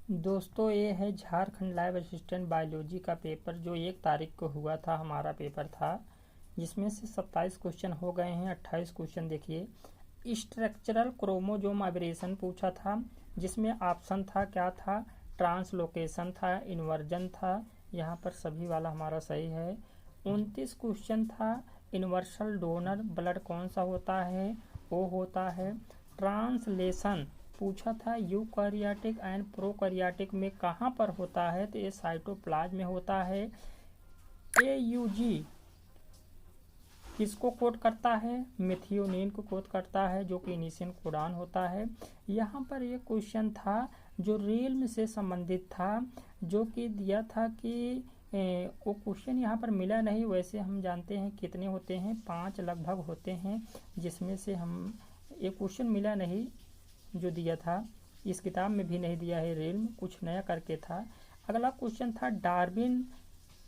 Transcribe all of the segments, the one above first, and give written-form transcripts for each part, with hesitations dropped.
दोस्तों ये है झारखंड लैब असिस्टेंट बायोलॉजी का पेपर जो 1 तारीख को हुआ था। हमारा पेपर था जिसमें से 27 क्वेश्चन हो गए हैं। 28 क्वेश्चन देखिए। स्ट्रक्चरल क्रोमोजोम एब्रेशन पूछा था जिसमें ऑप्शन था क्या था, ट्रांसलोकेशन था, इन्वर्जन था। यहाँ पर सभी वाला हमारा सही है। 29 क्वेश्चन था यूनिवर्सल डोनर ब्लड कौन सा होता है, वो होता है ट्रांसलेशन पूछा था यूकारियोटिक एंड प्रोकारियोटिक में कहाँ पर होता है, तो ये साइटोप्लाज्म में होता है। एयूजी किसको कोड करता है, मेथियोनिन को कोड करता है जो कि इनिशियल कोडान होता है। यहाँ पर ये क्वेश्चन था जो रिल्म से संबंधित था, जो कि दिया था कि वो क्वेश्चन यहाँ पर मिला नहीं। वैसे हम जानते हैं कितने होते हैं, 5 लगभग होते हैं, जिसमें से हम ये क्वेश्चन मिला नहीं जो दिया था। इस किताब में भी नहीं दिया है, रिल्म कुछ नया करके था। अगला क्वेश्चन था डार्विन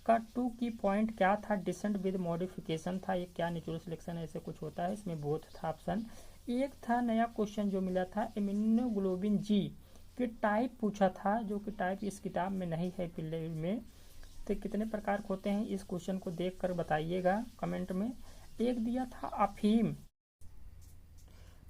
का 2 की पॉइंट क्या था, डिसेंट विद मॉडिफिकेशन था, ये क्या नेचुरल सिलेक्शन ऐसे कुछ होता है, इसमें बोथ था ऑप्शन। एक था नया क्वेश्चन जो मिला था इम्यूनोग्लोबिन जी की टाइप पूछा था, जो कि टाइप इस किताब में नहीं है पिल्ले में। तो कितने प्रकार के होते हैं इस क्वेश्चन को देख कर बताइएगा कमेंट में। एक दिया था अफीम।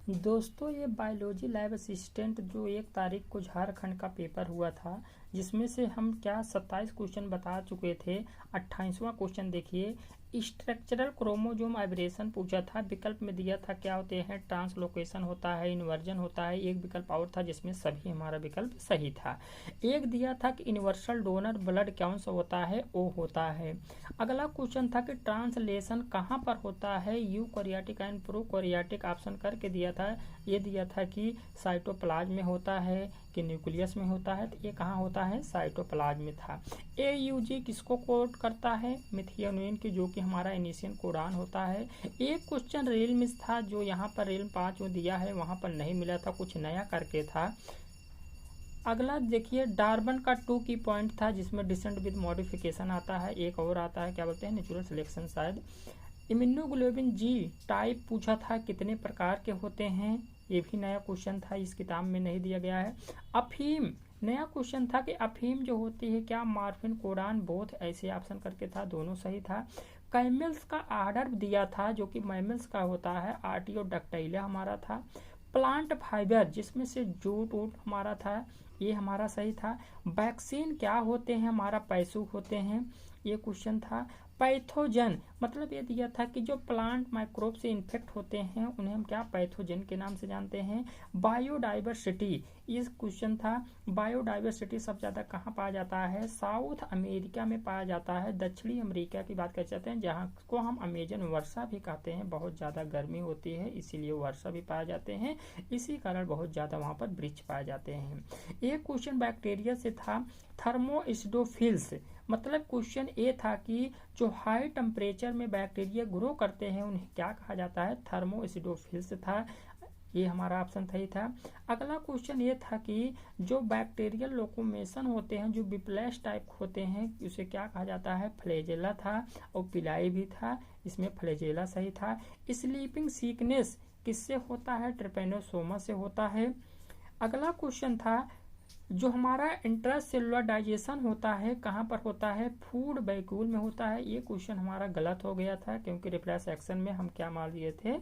दोस्तों ये बायोलॉजी लैब असिस्टेंट जो 1 तारीख को झारखंड का पेपर हुआ था, जिसमें से हम क्या 27 क्वेश्चन बता चुके थे। 28वां क्वेश्चन देखिए, स्ट्रक्चरल क्रोमोजोम एब्रेशन पूछा था। विकल्प में दिया था क्या होते हैं, ट्रांसलोकेशन होता है, इन्वर्जन होता है। एक विकल्प और था जिसमें सभी हमारा विकल्प सही था। एक दिया था कि यूनिवर्सल डोनर ब्लड कौन सा होता है, वो होता है। अगला क्वेश्चन था कि ट्रांसलेशन कहाँ पर होता है, यूकारियोटिक एंड प्रोकारियोटिक ऑप्शन करके दिया था। ये दिया था कि साइटोप्लाज्म में होता है कि न्यूक्लियस में होता है, तो ये कहाँ होता है, साइटोप्लाज्म में था। एयूजी किसको कोड करता है, मिथियोनिन की, जो कि हमारा इनिशियल कोडान होता है। एक क्वेश्चन रेल में था जो यहाँ पर रेल 5 में दिया है, वहाँ पर नहीं मिला था, कुछ नया करके था। अगला देखिए डार्बन का 2 की पॉइंट था जिसमें डिसेंट विद मॉडिफिकेशन आता है। एक और आता है क्या बोलते हैं, नेचुरल सिलेक्शन शायद। इम्यूनोग्लोबिन जी टाइप पूछा था कितने प्रकार के होते हैं, ये भी नया क्वेश्चन था, इस किताब में नहीं दिया गया है। अफीम नया क्वेश्चन था कि अफीम जो होती है क्या मार्फिन कोडान बोथ, ऐसे ऑप्शन करके था, दोनों सही था। कैमल्स का आर्डर दिया था जो कि मैमल्स का होता है, आर्टियोडक्टाइला हमारा था। प्लांट फाइबर जिसमें से जूट वूट हमारा था, ये हमारा सही था। वैक्सीन क्या होते हैं, हमारा पैसू होते हैं, ये क्वेश्चन था। पैथोजन मतलब ये दिया था कि जो प्लांट माइक्रोब से इन्फेक्ट होते हैं उन्हें हम क्या पैथोजन के नाम से जानते हैं। बायोडाइवर्सिटी इस क्वेश्चन था। बायोडाइवर्सिटी सबसे ज़्यादा कहाँ पाया जाता है, साउथ अमेरिका में पाया जाता है। दक्षिणी अमेरिका की बात कर सकते हैं, जहाँ को हम अमेजन वर्षा भी कहते हैं, बहुत ज़्यादा गर्मी होती है इसीलिए वर्षा भी पाए जाते हैं, इसी कारण बहुत ज़्यादा वहाँ पर वृक्ष पाए जाते हैं। एक क्वेश्चन बैक्टीरिया से था, थर्मोइस्डोफिल्स मतलब क्वेश्चन ये था कि जो हाई टेम्परेचर में बैक्टीरिया ग्रो करते हैं उन्हें क्या कहा जाता है, थर्मोइस्डोफिल्स था, ये हमारा ऑप्शन सही था। अगला क्वेश्चन ये था कि जो बैक्टीरियल लोकोमेशन होते हैं, जो बिप्लेस टाइप होते हैं, उसे क्या कहा जाता है, फ्लैजेला था, और पिलाई भी था, इसमें फ्लैजेला सही था। स्लीपिंग सिकनेस किससे होता है, ट्रिपेनोसोमा से होता है। अगला क्वेश्चन था जो हमारा इंट्रासेलुलर डाइजेशन होता है कहाँ पर होता है, फूड वैक्यूल में होता है। ये क्वेश्चन हमारा गलत हो गया था क्योंकि रिफ्लेक्स एक्शन में हम क्या मार दिए थे,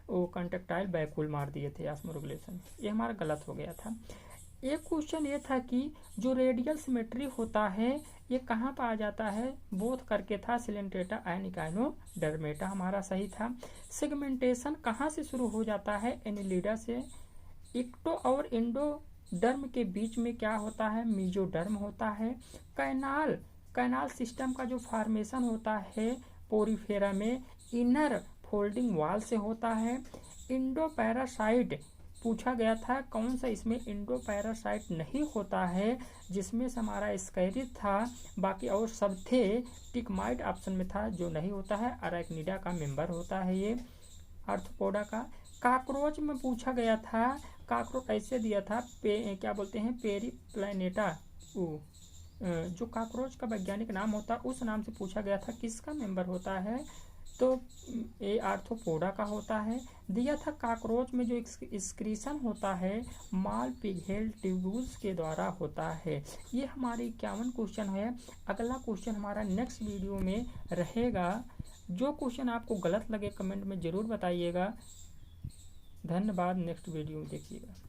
वो कंट्रेक्टाइल वैक्यूल मार दिए थे ऑस्मोरेगुलेशन, ये हमारा गलत हो गया था। एक क्वेश्चन ये था कि जो रेडियल सिमेट्री होता है ये कहाँ पाया जाता है, बोथ करके था, सिलेंट्रेटा एंड इकाइनोडर्मेटा हमारा सही था। सेगमेंटेशन कहाँ से शुरू हो जाता है, एनिलिडा से। इक्टो और इंडोडर्म के बीच में क्या होता है, मीजोडर्म होता है। कैनाल सिस्टम का जो फॉर्मेशन होता है पोरीफेरा में इनर फोल्डिंग वॉल से होता है। इंडोपैरासाइट पूछा गया था कौन सा, इसमें इंडोपैरासाइट नहीं होता है, जिसमें से हमारा स्कैरिड था, बाकी और सब थे। टिकमाइट ऑप्शन में था जो नहीं होता है, अराक्निडा का मेंबर होता है ये, आर्थ्रोपोडा का। काकरोच में पूछा गया था, काकरोच ऐसे दिया था, क्या बोलते हैं, पेरीप्लैनेटा, जो काकरोच का वैज्ञानिक नाम होता है उस नाम से पूछा गया था, किसका मेंबर होता है, तो ये आर्थ्रोपोडा का होता है। दिया था कॉकरोच में जो एक्सक्रीशन होता है माल पिघेल ट्यूब्यूल्स के द्वारा होता है। ये हमारी 51 क्वेश्चन है। अगला क्वेश्चन हमारा नेक्स्ट वीडियो में रहेगा। जो क्वेश्चन आपको गलत लगे कमेंट में ज़रूर बताइएगा। धन्यवाद। नेक्स्ट वीडियो में देखिएगा।